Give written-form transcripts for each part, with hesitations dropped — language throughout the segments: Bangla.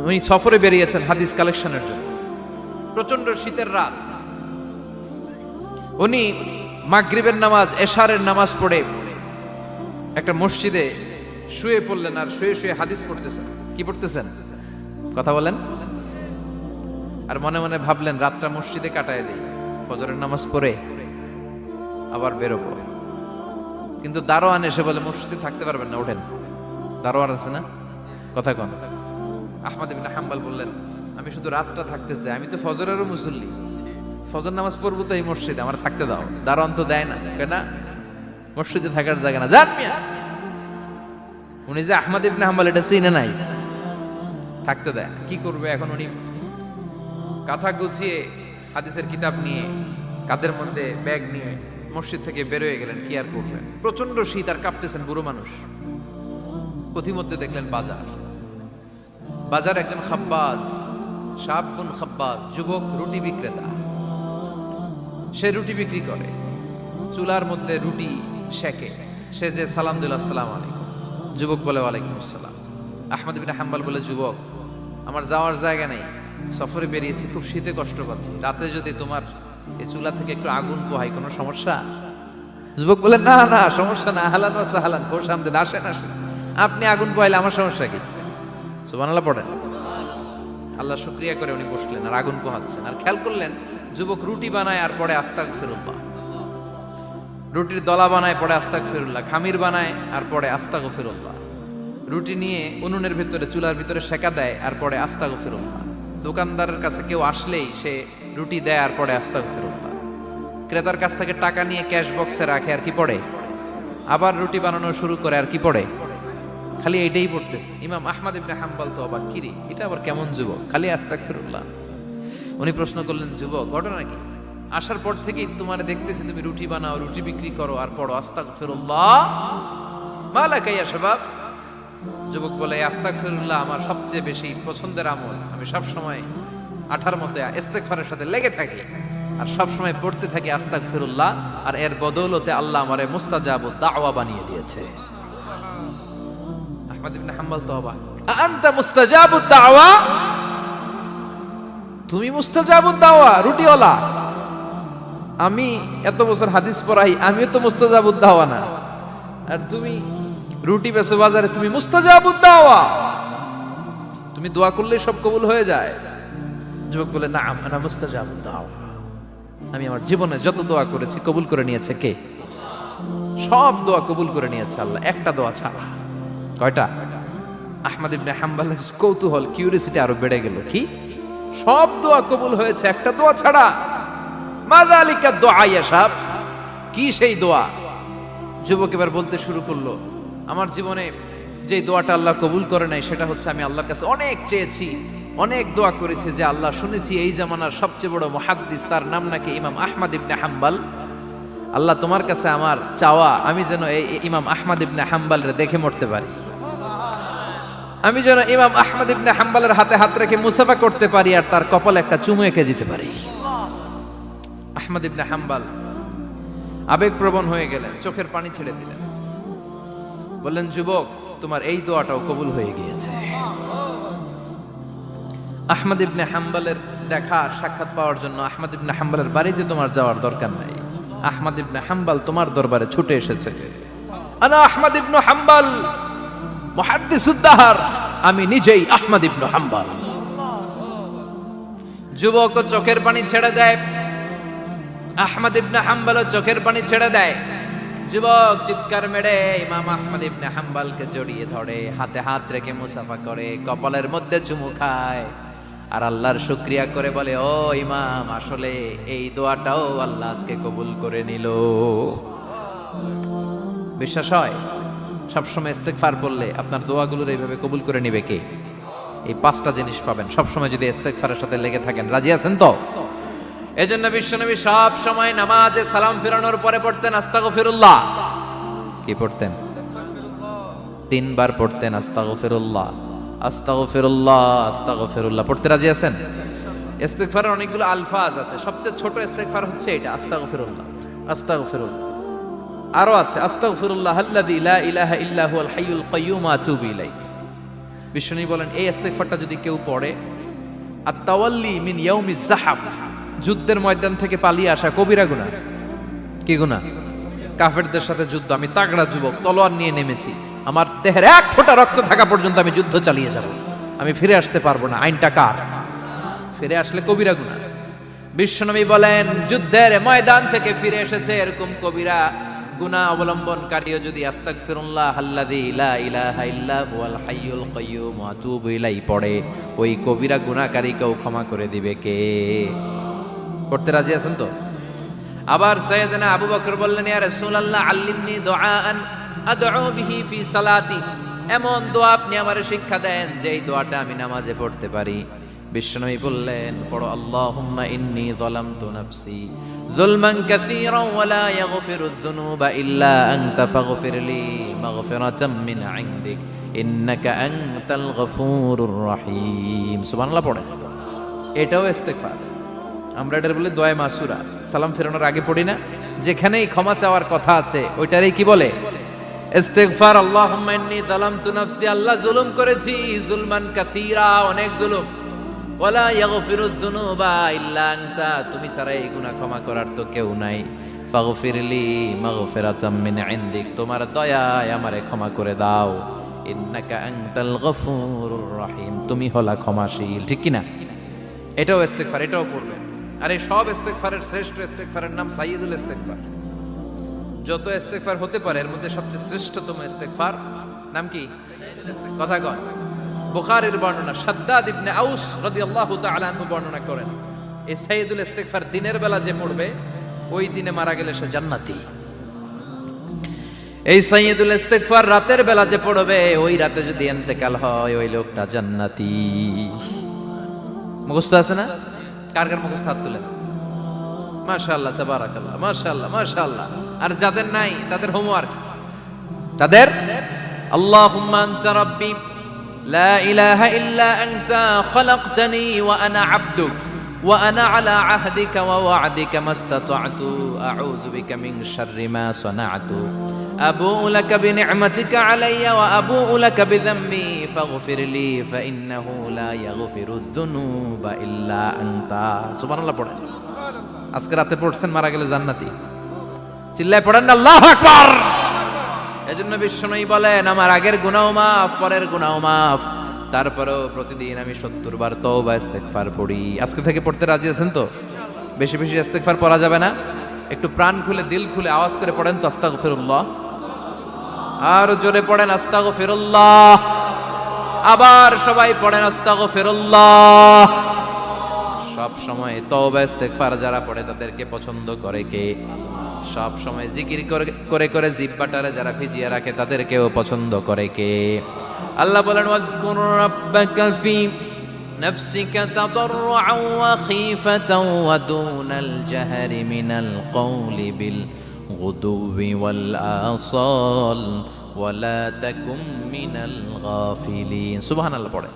উনি সফরে বেরিয়েছেন হাদিস কালেকশনের জন্য। প্রচন্ড শীতের রাত, উনি মাগরিবের নামাজ এশারের নামাজ পড়ে একটা মসজিদে শুয়ে পড়লেন, আর শুয়ে শুয়ে হাদিস পড়তেছেন। কি পড়তেছেন? কথা বলেন। আর মনে মনে ভাবলেন রাতটা মসজিদে কাটায় দিই, ফজরের নামাজ পড়ে আবার বেরোবো। কিন্তু দারোয়ান এসে বলে মসজিদে থাকতে পারবেন না, ওঠেন। দারোয়ান আছে না, কথা কন। আহমদ ইবনে হাম্বল বললেন আমি শুধু রাতটা থাকতে চাই, আমি তো ফজরেরও মুসল্লি, ফজর নামাজ পড়বো তো এই মসজিদে, আমার থাকতে দাও। দারোয়ান তো দেয় না, কেনা মসজিদে থাকার জায়গা না, যান মিয়া। উনি যে আহমদ ইবনে হাম্বল এটা চিনে নাই, থাকতে দেয়। কি করবে এখন? উনি কাঁথা গুছিয়ে হাদিসের কিতাব নিয়ে কাঁধের মধ্যে ব্যাগ নিয়ে মসজিদ থেকে বেরোয় গেলেন। কি আর করবেন, প্রচন্ড শীত, আর কাঁপতেছেন, বুড়ো মানুষ। পথিমধ্যে দেখলেন বাজার, বাজার একজন খাব্বাজ, শাবুন খাব্বাজ, যুবক রুটি বিক্রেতা। সে রুটি বিক্রি করে, চুলার মধ্যে রুটি সেকে। সে যে সালাম দিল আসসালামু আলাইকুম, যুবক বলে ওয়ালাইকুম আসসালাম। আহমদ ইবনে হাম্বল বলে যুবক আমার যাওয়ার জায়গা নেই, সফরে বেরিয়েছি, খুব শীতে কষ্ট পাচ্ছি, রাতে যদি তোমার এই চুলা থেকে একটু আগুন পোহাই কোনো সমস্যা? যুবক বলে না না সমস্যা না, আহলান ওয়া সাহলান, বসে আমদের আসেন আসেন, আপনি আগুন পোহাইলে আমার সমস্যা কি? সুবহানাল্লাহ পড়েন। আল্লাহ শুকরিয়া করে উনি বসলেন আর আগুন পোহাচ্ছেন। আর খেয়াল করলেন যুবক রুটি বানায় আর পরে আস্তাগফিরুল্লাহ, রুটির দলা বানায় পরে আস্তাগফিরুল্লাহ, খামির বানায় আর পরে আস্তাগফিরুল্লাহ, রুটি নিয়ে উনুনের ভিতরে চুলার ভিতরে সেকা দেয় আর পরে আস্তাগফিরুল্লাহ, দোকানদারের কাছে কেউ আসলেই সে রুটি দেয় আর পরে আস্তাগফিরুল্লাহ, ক্রেতার কাছ থেকে টাকা নিয়ে ক্যাশ বক্সে রাখে আর কি পড়ে, আবার রুটি বানানো শুরু করে আর কি পড়ে, খালি এইটাই পড়তেছে। ইমাম আহমদ ইবনে হাম্বল তো আবার কিরে, এটা আবার কেমন যুবক, খালি আস্তাগফিরুল্লাহ। উনি প্রশ্ন করলেন যুবক ঘটনা কি? আসার পর থেকেই তোমার দেখতেছি তুমি রুটি বানাও, রুটি বিক্রি করো আর পড়ো আস্তাগফিরুল্লাহ, মালাকা ইয়া শাবাব। যুবক বলে আস্তাগফিরুল্লাহ আমার সবচেয়ে বেশি পছন্দের আমল, আমি সব সময় আঠার মতো ইস্তেগফারের সাথে লেগে থাকি আর সব সময় পড়তে থাকি আস্তাগফিরুল্লাহ, আর এর বদৌলতে আল্লাহ আমারে মুস্তাজাবুদ দাওয়া বানিয়ে দিয়েছে। আহমদ ইবনে হাম্বল তো অবাক, আনতা মুস্তাজাবুদ দাওয়া, তুমি মুস্তাজাবুদ দাওয়া রুটিওয়ালা? আমি এত বছর হাদিস পড়াই, আমিও তো মুস্তাজাবুদ দাওয়া না, আর তুমি রুটি বেচো বাজারে, তুমি মুস্তাজাবুদ দাওয়া, তুমি দোয়া করলে সব কবুল হয়ে যায়? যুবক বলে না আনা মুস্তাজাবুদ দাওয়া, আমি আমার জীবনে যত দোয়া করেছি কবুল করে নিয়েছে কে? সব দোয়া কবুল করে নিয়েছে আল্লাহ, একটা দোয়া ছাড়া। কয়টা? আহমদ ইবনে হাম্বলের কৌতূহল, কিউরিয়াসিটি আরো বেড়ে গেল। কি? সব দোয়া কবুল হয়েছে, একটা দোয়া ছাড়া। মাযালিকা দোয়া ইয়া শাব, কি সেই দোয়া? যুবক এবার বলতে শুরু করলো আমার জীবনে যে দোয়াটা আল্লাহ কবুল করে নাই সেটা হচ্ছে আমি আল্লাহর কাছে অনেক চেয়েছি, অনেক দোয়া করেছি যে আল্লাহ শুনেছি এই জামানার সবচেয়ে বড় মুহাদ্দিস, তার নাম নাকি ইমাম আহমদ ইবনে হাম্বল। আল্লাহ তোমার কাছে আমার চাওয়া আমি যেন এই ইমাম আহমদ ইবনে হাম্বলের দেখে মরতে পারি, আমি যেন ইমাম আহমদ ইবনে হাম্বলের হাতে হাত রেখে মুসাফা করতে পারি আর তার কপালে একটা চুমু এঁকে দিতে পারি। আহমদ ইবনে হাম্বল আবেগপ্রবণ হয়ে গেলেন, চোখের পানি ছেড়ে দিলেন, বললেন যুবক তোমার এই দোয়াটাও কবুল হয়ে গিয়েছে। আহমদ ইবনে হাম্বলের দেখা সাক্ষাৎ পাওয়ার জন্য আহমদ ইবনে হাম্বলের বাড়িতে তোমার যাওয়ার দরকার নাই, আহমদ ইবনে হাম্বল তোমার দরবারে ছুটে এসেছে। আনা আহমদ ইবনে হাম্বল মুহাদ্দিসুদ দাহর, আমি নিজেই আহমদ ইবনে হাম্বল। যুবক চোখের পানি ছেড়ে দেয়, আহমদ ইবনে হাম্বল চোখের পানি ছেড়ে দেয়। যুবক চিৎকার মেরে ইমাম আহমদ ইবনে হাম্বলকে জড়িয়ে ধরে, হাতে হাত রেখে মুসাফা করে, কপালের মধ্যে চুমু খায় আর আল্লাহর শুকরিয়া করে বলে ও ইমাম আসলে এই দোয়াটাও আল্লাহ আজকে কবুল করে নিল। বিশ্বাস হয় সবসময় ইস্তেগফার করলে আপনার দোয়াগুলোর এইভাবে কবুল করে নিবে কে? এই পাঁচটা জিনিস পাবেন সবসময় যদি ইস্তেগফারের সাথে লেগে থাকেন। রাজি আছেন তো? এজন্য বিশ্বনবী সব সময় নামাজে সালাম ফিরানোর পরে পড়তেন আস্তাগফিরুল্লাহ। কি পড়তেন? 3 বার পড়তেন আস্তাগফিরুল্লাহ, আস্তাগফিরুল্লাহ, আস্তাগফিরুল্লাহ। পড়তে রাজি আছেন? ইস্তেগফারের অনেকগুলো আলফাজ আছে, সবচেয়ে ছোট ইস্তেগফার হচ্ছে এটা আস্তাগফিরুল্লাহ, আস্তাগফিরুল্লাহ। আরো আছে আস্তাগফিরুল্লাহ আল্লাযী লা ইলাহা ইল্লা হুয়াল হাইয়ুল কাইয়্যুম আতুবু ইলাইহি, বিশ্বনবী বলেন এই ইস্তেগফারটা যদি কেউ পড়ে, আত-তাওয়াল্লি মিন ইয়াউমিজ যাহাফ, যুদ্ধের ময়দান থেকে পালিয়ে আসা কবিরা গুনাহ। কি গুনাহ? কাফেরদের সাথে যুদ্ধ, আমি তাগড়া যুবক, তলোয়ার নিয়ে নেমেছি, আমার দেহের এক ফোঁটা রক্ত থাকা পর্যন্ত আমি যুদ্ধ চালিয়ে যাব, আমি ফিরে আসতে পারবো না, আইনটা কার? ফিরে আসলে কবিরা গুনাহ। বিশ্বনবী বলেন যুদ্ধের ময়দান থেকে ফিরে এসেছে এরকম কবিরা গুনাহ অবলম্বনকারীও যদি আস্তাগফিরুল্লাহ আল্লাযী লা ইলাহা ইল্লা হুয়াল হাইয়ুল কাইয়্যুম ওয়া আতুবু ইলাইহি পড়ে, ওই কবিরা গুনাহকারীকেও ক্ষমা করে দিবে কে? পড়তে রাজি আছেন তো? আবার সাইয়েদনা আবু বকর বললেন, ইয়া রাসূলুল্লাহ আল্লিমনি দুআআন আদউ বিহি ফি সালাতি, এমন দোয়া আপনি আমারে শিক্ষা দেন যে এই দোয়াটা আমি নামাজে পড়তে পারি। বিশ্বনবী বললেন, পড়ো আল্লাহুম্মা ইন্নী যালামতু নাফসি যুলমান কাসীরান ওয়া লা ইয়াগফিরুয যুনুবা ইল্লা আনতা ফাগফিরলি মাগফিরাতাম মিন ইনদিক ইন্নাকা আনতাল গফুরুর রহিম। সুবহানাল্লাহ পড়েন, এটাও ইস্তেগফার। আমরা এটার বলে দোয়া মাসুরা, সালাম ফেরানোর আগে পড়ি না? যেখানেই ক্ষমা চাওয়ার কথা আছে ওইটারই কি বলে? ইস্তেগফার। আল্লাহুম্মা ইন্নী যালামতু নাফসি, আল্লাহ জুলুম করেছি, যুলমান কাসীরা, অনেক জুলুম, ওয়ালা ইয়াগফিরুয যুনুবা ইল্লা আনতা, তুমি ছাড়া এই গুনাহ ক্ষমা করার তো কেউ নাই, ফাগফিরলি মাগফিরাতাম মিন ইনদিক, তোমার দয়ায় আমারে ক্ষমা করে দাও, ইন্নাকা আনতাল গফুরুর রহিম, তুমি হলা ক্ষমাশীল। ঠিক কি না? এটাও ইস্তেগফার, এটাও পড়বেন। আর এই সব ইস্তেগফারের শ্রেষ্ঠ ইস্তেগফারের নাম সাইয়্যিদুল ইস্তেগফার। যত ইস্তেগফার হতে পারে এর মধ্যে সবচেয়ে শ্রেষ্ঠতম ইস্তেগফার নাম কি? কথা কন। বুখারীর বর্ণনা, শাদ্দাদ ইবনে আউস রাদিয়াল্লাহু তাআলা আনহু বর্ণনা করেন, এই সাইয়্যিদুল ইস্তেগফার দিনের বেলা যে পড়বে ওই দিনে মারা গেলে সে জান্নাতি। এই সাইয়্যিদুল ইস্তেগফার রাতের বেলা যে পড়বে ওই রাতে যদি ইন্তেকাল হয় ওই লোকটা জান্নাতি। মুখস্থ আছে না? কার কার মুখস্থ হাত তুলেন। মাশাআল্লাহ, তাবারাকাল্লাহ, মাশাআল্লাহ, মাশাআল্লাহ। আর যাদের নাই তাদের হোমওয়ার্ক, তাদের আল্লাহুম্মা আনতা রাব্বি লা ইলাহা ইল্লা আনতা খালাকতানি ওয়া আনা আবদুক ওয়া আনা আলা আহদিকা ওয়া ওয়া'দিকা মাস্তাতা'তু আউযু বিকা মিন শাররি মা সানা'তু আবু'ু লাকা বিনি'মাতিকা আলাইয়া ওয়া আবু'ু লাকা বিযামবি ফাগফিরলি ফাইন্নাহু লা ইয়াগফিরুয যুনুবা ইল্লা আনতা। সুবহানাল্লাহ পড়েন। আজকে রাতে পড়ছেন, মারা গেলে জান্নাতি। চিল্লায় পড়েন আল্লাহু আকবার। এজন্য বিশ্বনবী বলেন আমার আগের গুনাহ মাফ, পরের গুনাহ মাফ, তারপরেও প্রতিদিন আমি 70 বার তওবা ইস্তেগফার পড়ি। আজকে থেকে পড়তে রাজি আছেন তো? বেশি বেশি ইস্তেগফার পড়া যাবে না? একটু প্রাণ খুলে দিল খুলে আওয়াজ করে পড়েন তো আস্তাগফিরুল্লাহ। আর জোরে পড়েন আস্তাগফিরুল্লাহ। আবার সবাই পড়েন আস্তাগফিরুল্লাহ। সব সময় তওবা ইস্তেগফার যারা পড়ে তাদেরকে পছন্দ করে কে? সব সময় জিকির করে করে জিহ্বাটারে যারা ভিজিয়ে রাখে তাদেরকেও পছন্দ করে কে? আল্লাহ বলেন ওয়াজকুর রাব্বাকা ফি নাফসিকা তাদাররুআন ওয়া খীফাতান ওয়া দুনাল জাহরি মিনাল কওলি বিল গুদুবি ওয়াল আসাল ওয়া লা তাকুম মিনাল গাফিলিন। সুবহানাল্লাহ পড়ে।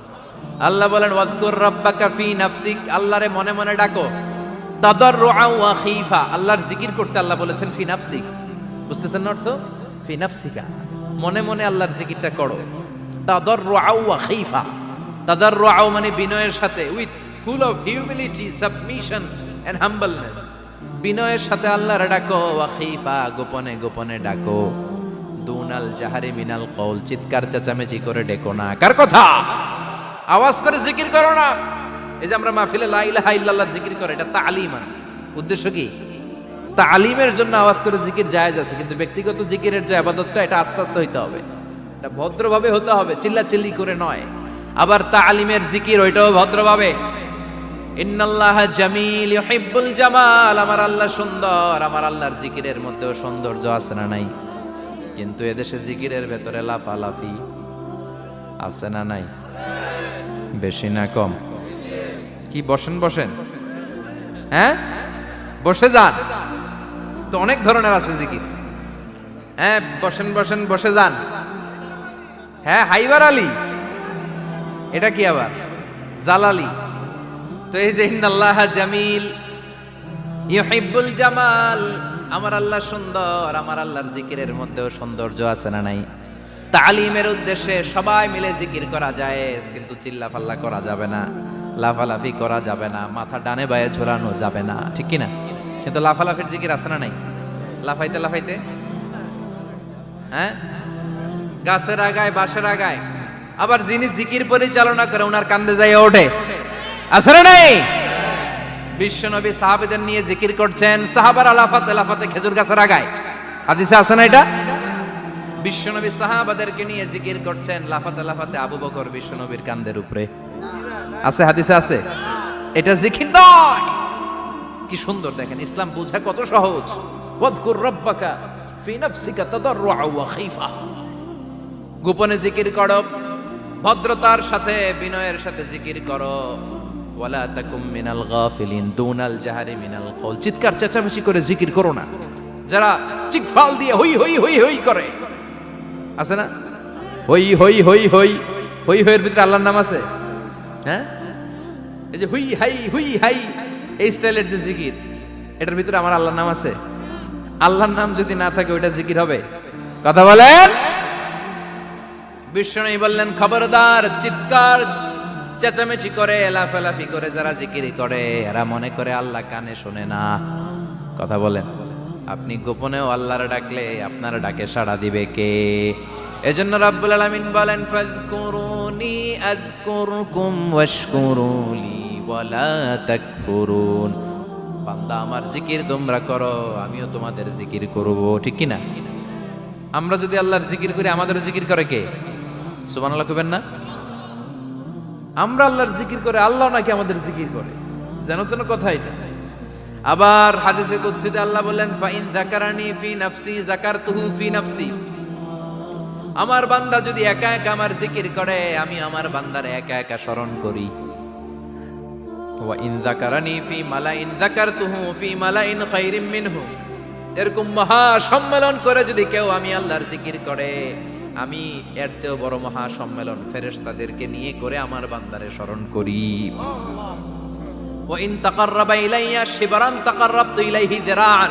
আল্লাহ বলেন ওয়াজকুর রাব্বাকা ফি নাফসিক, আল্লাহরে মনে মনে ডাকো, তাদাররুআন ওয়া খীফা, আল্লাহর জিকির করতে আল্লাহ বলেছেন ফি নাফসিক। বুঝতেছেন না অর্থ? ফি নাফসিকা, মনে মনে আল্লাহর জিকিরটা করো। তাদাররুআন ওয়া খীফা, তাদাররুআ মানে বিনয়ের সাথে, with full of humility, submission and humbleness, বিনয়ের সাথে আল্লাহর ডাকো। ওয়া খীফা, গোপনে গোপনে ডাকো। দুনাল জাহারি মিনাল কওল, চিৎকার চেঁচামেচি করে ডেকো না। কার কথা? আওয়াজ করে জিকির করো না। এই যে আমরা মাহফিলে লা ইলাহা ইল্লাল্লাহ জিকির করে, এটা তালিম। উদ্দেশ্য কি? তালিমের জন্য আওয়াজ করে জিকির জায়েজ আছে, কিন্তু ব্যক্তিগত জিকিরের যে ইবাদতটা এটা আস্তে আস্তে হইতে হবে, এটা ভদ্রভাবে হতে হবে, চিল্লাচিল্লি করে নয়। আবার তালিমের জিকির ওইটাও ভদ্রভাবে। ইন্নাল্লাহা জামিল ইউহিব্বুল জামাল, আমার আল্লাহ সুন্দর, আমার আল্লাহর জিকিরের মধ্যেও সৌন্দর্য আছে না নাই? কিন্তু এদেশে জিকিরের ভেতরে লাফালাফি আছে না নাই? বেশি না কম? কি বসেন বসেন, হ্যাঁ বসে যান তো, অনেক ধরনের আছে জিকির। হ্যাঁ বসেন বসেন, বসে যান। হ্যাঁ হাইবার আলী, এটা কি আবার জালালি? তো এই যে ইন্নাল্লাহা জামিল ইউহিব্বুল জামাল, আমার আল্লাহ সুন্দর, আমার আল্লাহর জিকিরের মধ্যেও সৌন্দর্য আছে না নাই? তালিমের উদ্দেশ্যে সবাই মিলে জিকির করা যায়, কিন্তু চিল্লাফাল্লা করা যাবে না, লাফালাফি করা যাবে না, মাথা ডানে বায়ে ঝোলানো যাবে না, ঠিক কি না? কিন্তু লাফালাফির জিকির আছে না নাই? লাফাইতে লাফাইতে, হ্যাঁ, গাছের আগায় বাঁশের আগায়, আবার যিনি জিকির পরিচালনা করে ওনার কান্দে যায় ওঠে, আছে না নাই? বিশ্বনবী সাহাবাদের নিয়ে জিকির করছেন, সাহাবারা লাফাতে লাফাতে খেজুর গাছের আগায়, হাদিসে আছে না এটা? বিশ্বনবী সাহাবাদেরকে নিয়ে জিকির করছেন, লাফাতে লাফাতে আবু বকর বিশ্বনবীর কান্দের উপরে, আছে, হাদিসে আছে। এটা জিকির নয়। কি সুন্দর দেখেন, ইসলাম বোঝা কত সহজ। ওয়াজকুর রাব্বাকা ফি নাফসিকা তাদাররুআ ওয়া খাইফা, গোপনে জিকির করো, ভদ্রতার সাথে বিনয়ের সাথে জিকির করো। ওয়ালা তাকুম মিনাল গাফিলিন দুনাল জাহারি মিনাল কওল, চিৎকার চেঁচামেচি করে জিকির করো না। যারা চিকফাল দিয়ে হই হই হই হই করে, আছে না? হই হই হই হই হই হইয়ের ভিতরে আল্লাহর নাম আছে, হ্যাঁ? এই যে হুই হাই হুই হাই, এই স্টাইলের যে জিকির, এটার ভিতরে আমার আল্লাহর নাম আছে? আল্লাহর নাম যদি না থাকে ওইটা জিকির হবে? কথা বলেন। বিষ্ণু বললেন, খবরদার, চিৎকার চেঁচামেচি করে লাফালাফি করে যারা জিকির করে এরা মনে করে আল্লাহ কানে শোনে না। কথা বলেন। আপনি গোপনেও আল্লাহর ডাকলে আপনার ডাকে সাড়া দিবে কে? এজন্য রাব্বুল আলামিন বলেন, ফাযকুরুনি আযকুরকুম ওয়াশকুরুলি ওয়ালা তাকফুরুন। বান্দা আমার জিকির তোমরা করো, আমিও তোমাদের জিকির করব, ঠিক কি না? আমরা যদি আল্লাহর জিকির করি, আমাদের জিকির করে কে? সুবহানাল্লাহ কইবেন না? আমরা আল্লাহর জিকির করে, আল্লাহ নাকি আমাদের জিকির করে, যেন তেন কথা এটা। আবার হাদিসে কুদসিতে আল্লাহ বলেন, ফাইন যাকারানি ফি নাফসি যাকারতুহু ফি নাফসি। আমার বান্দা যদি একা একা আমার জিকির করে, আমি আমার বান্দারে একা একা স্মরণ করি। ওয়া ইন যাকারানি ফি মালাইন যাকারতুহু ফি মালাইন খায়রিম মিনহু। এরকম মহা সম্মেলন করে যদি কেউ আমি আল্লাহর জিকির করে, আমি এর চেয়েও বড় মহা সম্মেলন ফেরেশতাদেরকে নিয়ে করে আমার বান্দারে স্মরণ করি। ওয়া ইন তাকাররাবা ইলাইয়া শিবরান তাকাররাবতু ইলাইহি যিরাআন।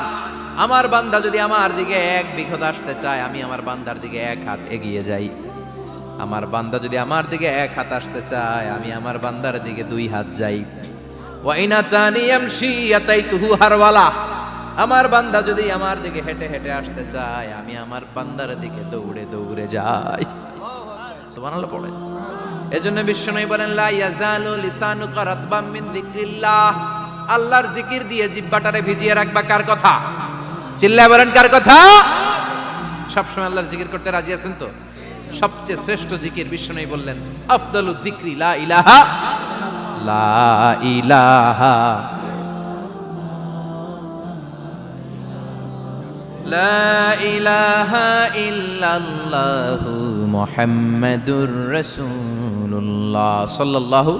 আমার বান্দা যদি আমার দিকে এক বিঘত আসতে চায়, আমি আমার বান্দার দিকে এক হাত এগিয়ে যাই। আমার বান্দা যদি আমার দিকে এক হাত আসতে চায়, আমি আমার বান্দার দিকে দুই হাত যাই। ওয়া ইন আতানি ইয়ামশি আতাইতুহু হারওয়ালা। আমার বান্দা যদি আমার দিকে হেঁটে হেঁটে আসতে চায়, আমি আমার বান্দার দিকে দৌড়ে দৌড়ে যাই। সুবহানাল্লাহ পড়ে। এজন্য বিশ্বনবী বলেন, লা ইয়াজালু লিসানুকা রাতবাম মিন যিকরিল্লাহ। আল্লাহর জিকির দিয়ে জিহ্বাটারে ভিজিয়ে রাখবা। কার কথা? চিল্লায় বলেন, কার কথা? সবসময় আল্লাহর জিকির করতে রাজি আছেন তো? সবচেয়ে শ্রেষ্ঠ জিকির বিশ্বনবী বললেন, আফদালু যিকরি লা ইলাহা লা ইলাহা লা ইলাহা ইল্লাল্লাহু মুহাম্মাদুর রাসূলুল্লাহ সাল্লাল্লাহু।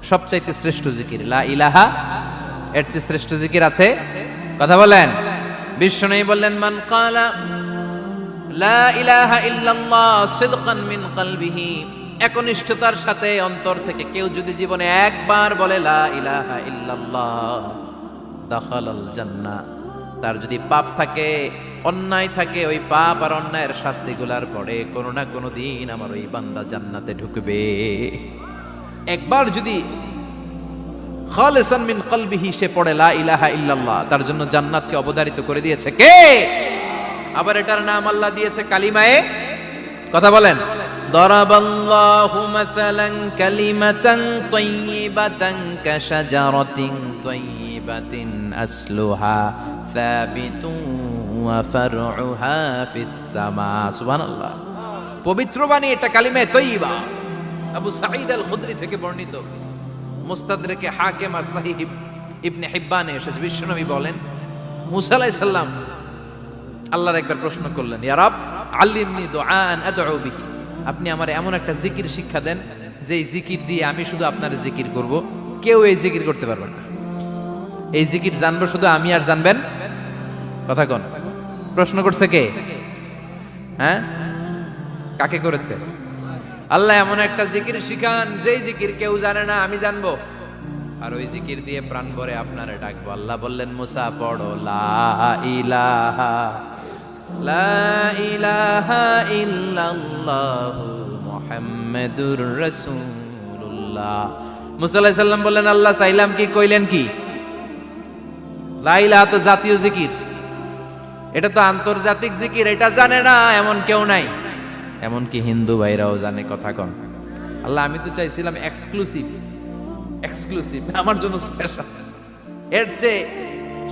সবচাইতে শ্রেষ্ঠ জিকির লা ইলাহা। এর চেয়ে শ্রেষ্ঠ জিকির আছে? কথা বলেন। বিশ্বনবী বললেন, মান ক্বালা লা ইলাহা ইল্লাল্লাহ সিদকান মিন কলবিহি। একনিষ্ঠতার সাথে অন্তর থেকে কেউ যদি জীবনে একবার বলে লা ইলাহা ইল্লাল্লাহ, দাখালাল জান্নাহ। তার যদি পাপ থাকে, অন্যায় থাকে, ওই পাপ আর অন্যায়ের শাস্তিগুলার পরে কোনো না কোনো দিন আমার ওই বান্দা জান্নাতে ঢুকবে। একবার যদি খালিসান মিন কলবিহি সে পড়ে লা ইলাহা ইল্লাল্লাহ, তার জন্য জান্নাতকে অবধারিত করে দিয়েছে কে? আবার এটার নাম আল্লাহ দিয়েছে কালিমায়ে। কথা বলেন। দরাবাল্লাহু মাসালান কালিমাতান তাইয়িবাতান কাশাজারাতিন তাইয়িবাতিন আসলুহা সাবিতুন ওয়া ফারউহা ফিস সামা। সুবহানাল্লাহ। পবিত্র বাণী এটা কালিমায়ে তাইয়িবা। আবু সাঈদ আল খুদরি থেকে বর্ণিত, মুস্তাদরাকে হাকিম আর সহিহ ইবনে হিব্বানে এসেছে। বিশ্বনবী বলেন, মুসা আলাইহিস সালাম আল্লাহর একবার প্রশ্ন করলেন, ইয়া রাব আল্লিমনি দুআআন আদউ বিহি। আপনি আমার এমন একটা জিকির শিক্ষা দেন যেই জিকির দিয়ে আমি শুধু আপনার জিকির করব, কেউ এই জিকির করতে পারবে না। এই জিকির জানবো শুধু আমি, আর জানবেন। কথা কোন? প্রশ্ন করছে কে? হ্যাঁ, কাকে করেছে? আল্লাহ এমন একটা জিকির শিখান যেই জিকির কেউ জানে না, আমি জানবো, আর ওই জিকির দিয়ে প্রাণ ভরে আপনারে ডাকবো। আল্লাহ বললেন, মুসা পড়ো লা ইলাহা লা ইলাহা ইল্লাল্লাহু মুহাম্মাদুর রাসূলুল্লাহ। মুসা আলাইহিস সালাম বললেন, আল্লাহ চাইলাম কি, কইলেন কি? লা ইলাহা তো জাতীয় জিকির, এটা তো আন্তর্জাতিক জিকির, এটা জানে না এমন কেউ নাই। এমনকি হিন্দু ভাইরাও জানে। কথা কন। আল্লাহ আমি তো চাইছিলাম এক্সক্লুসিভ, আমার জন্য স্পেশাল, এর চেয়ে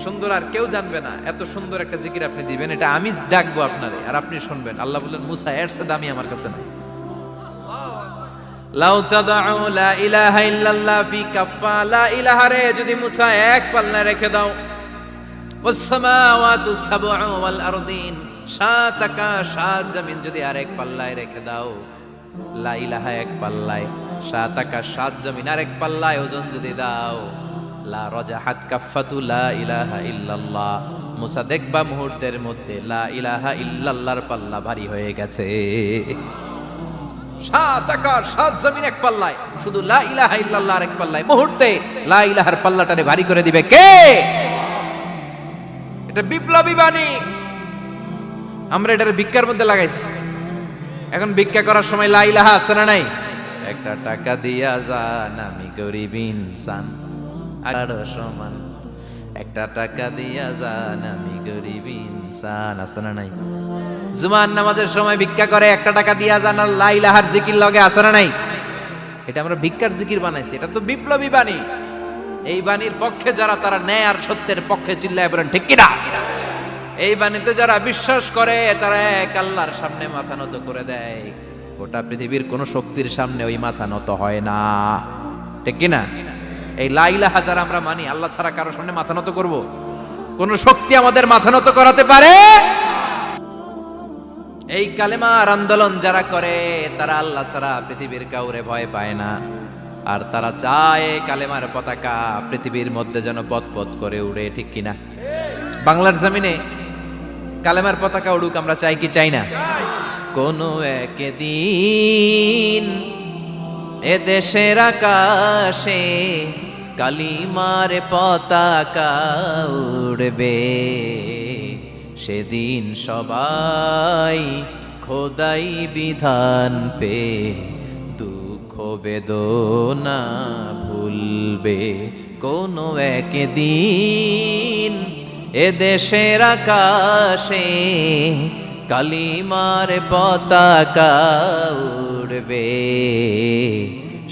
সুন্দর আর কেউ জানবে না। এত সুন্দর একটা জিকির আপনি দিবেন, এটা আমি ডাকবো আপনারে আর আপনি শুনবেন। আল্লাহ বললেন, মুসা এর চেয়ে দামি আমার কাছে নাই। লাউ তাদউ লা ইলাহা ইল্লাল্লাহ ফি কাফা, লা ইলাহা রে যদি মুসা এক পাল্লায় রেখে দাও, ওয়াস সামাওয়াতু সাবউ ওয়াল আরদিন, সাত আকাশ সাত জমিন যদি আরেক পাল্লায় রেখে দাও, লা ইলাহা এক পাল্লায়, সাত আকাশ সাত জমিন আরেক পাল্লায় ওজন যদি দাও, লা রাজাহাত কাফাতু লা ইলাহা ইল্লাল্লাহ, মুসা দেখবা মুহূর্তের মধ্যে লা ইলাহা ইল্লাল্লাহর পাল্লা ভারী হয়ে গেছে। সাত আকাশ সাত জমিন এক পাল্লায়, শুধু লা ইলাহা ইল্লাল্লাহ আরেক পাল্লায়, মুহূর্তে লা ইলাহার পাল্লাটারে ভারী করে দিবে কে? এটা বিপ্লবী বাণী। আমরা এটার ভিক্ষার মধ্যে লাগাইছি। এখন ভিক্ষা করার সময় লা ইলাহা আছে না নাই? একটা টাকা দিয়া যান, আমি গরিব ইনসান আর সমান, একটা টাকা দিয়া যান, আমি গরিব ইনসান, আছে না নাই? জুমার নামাজের সময় ভিক্ষা করে, একটা টাকা দিয়া যান, আর লা ইলাহার জিকির লগে, আছে না নাই? এটা আমরা ভিক্ষার জিকির বানাইছি। এটা তো বিপ্লবী বাণী। এই বাণীর পক্ষে যারা, তারা ন্যায় আর সত্যের পক্ষে চিল্লায় বলেন ঠিক কিনা? এই বাণীতে যারা বিশ্বাস করে, তারা এক আল্লাহর সামনে মাথা নত করে দেয়। গোটা পৃথিবীর কোন শক্তির সামনে ওই মাথা নত হয় না, ঠিক কিনা? এই লা ইলাহা যারা আমরা মানি, আল্লাহ ছাড়া কারো সামনে মাথা নত করব? কোন শক্তি আমাদের মাথা নত করাতে পারে? এই কালেমার আন্দোলন যারা করে, তারা আল্লাহ ছাড়া পৃথিবীর কাউরে ভয় পায় না। আর তারা চায় কালেমার পতাকা পৃথিবীর মধ্যে যেন পথ করে উড়ে, ঠিক কিনা? বাংলার জমিনে কালেমার পতাকা উড়ুক, আমরা চাই কি চাই না? কোন একদিন এ দেশের আকাশে কালিমার পতাকা উড়বে, সেদিন সবাই খোদাই বিধান পে দুঃখ বেদনা ভুলবে। কোন একদিন এ দেশের আকাশে কালিমার পতাকা উড়বে,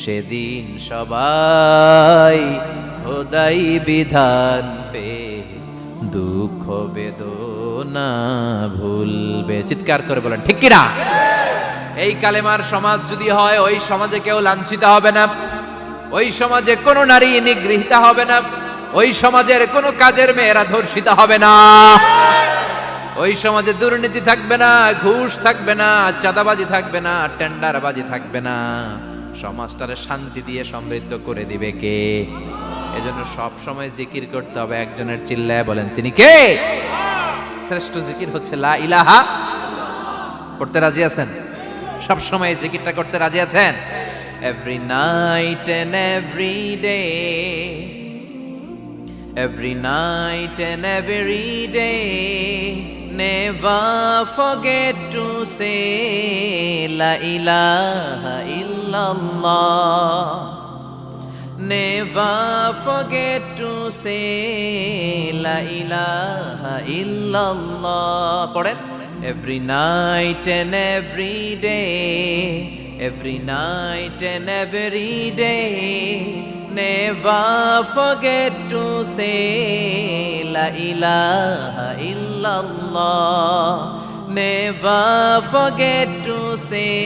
সেদিন সবাই খোদাই বিধান পে দুঃখ বেদনা ভুলবে। চিৎকার করে বলেন ঠিক কিনা? এই কালেমার সমাজ যদি হয়, ওই সমাজে কেউ লাঞ্ছিত হবে না, ওই সমাজে কোনো নারী নিগৃহীত হবে না, ওই সমাজের কোনো কাজের মেয়েরা ধর্ষিত হবে না, ওই সমাজে দুর্নীতি থাকবে না, ঘুষ থাকবে না, চাঁদাবাজি থাকবে না, টেন্ডারবাজি থাকবে না। সমাজটারে শান্তি দিয়ে সমৃদ্ধ করে দিবে কে? এজন্য সব সময় জিকির করতে হবে একজনের, চিল্লায় বলেন তিনি কে? শ্রেষ্ঠ জিকির হচ্ছে লা ইলাহা। করতে রাজি আছেন? সব সময় জিকিরটা করতে রাজি আছেন? Every night and every day, every night and every day, never forget to say la ilaha illallah, never forget to say la ilaha illallah. পড়েন, every night and every day, every night and every day, never forget to say la ilaha illallah, never forget to say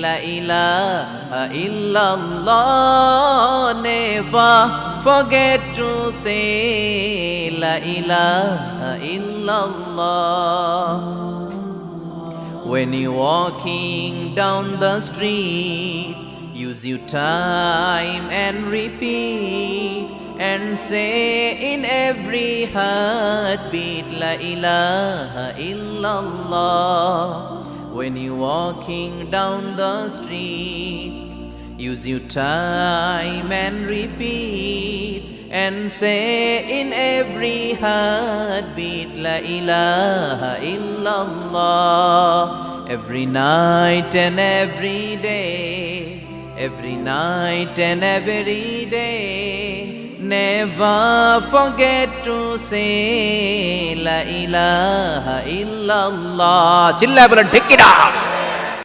la ilaha illallah, never forget to say la ilaha illallah. When you're walking down the street, use your time and repeat and say in every heartbeat la ilaha illallah. When you're walking down the street, Use your time and repeat and say in every heartbeat La ilaha illallah. Every night and every day, every night and every day, never forget to say La ilaha illallah. চিল্লায় বলেন ঠিক কিনা?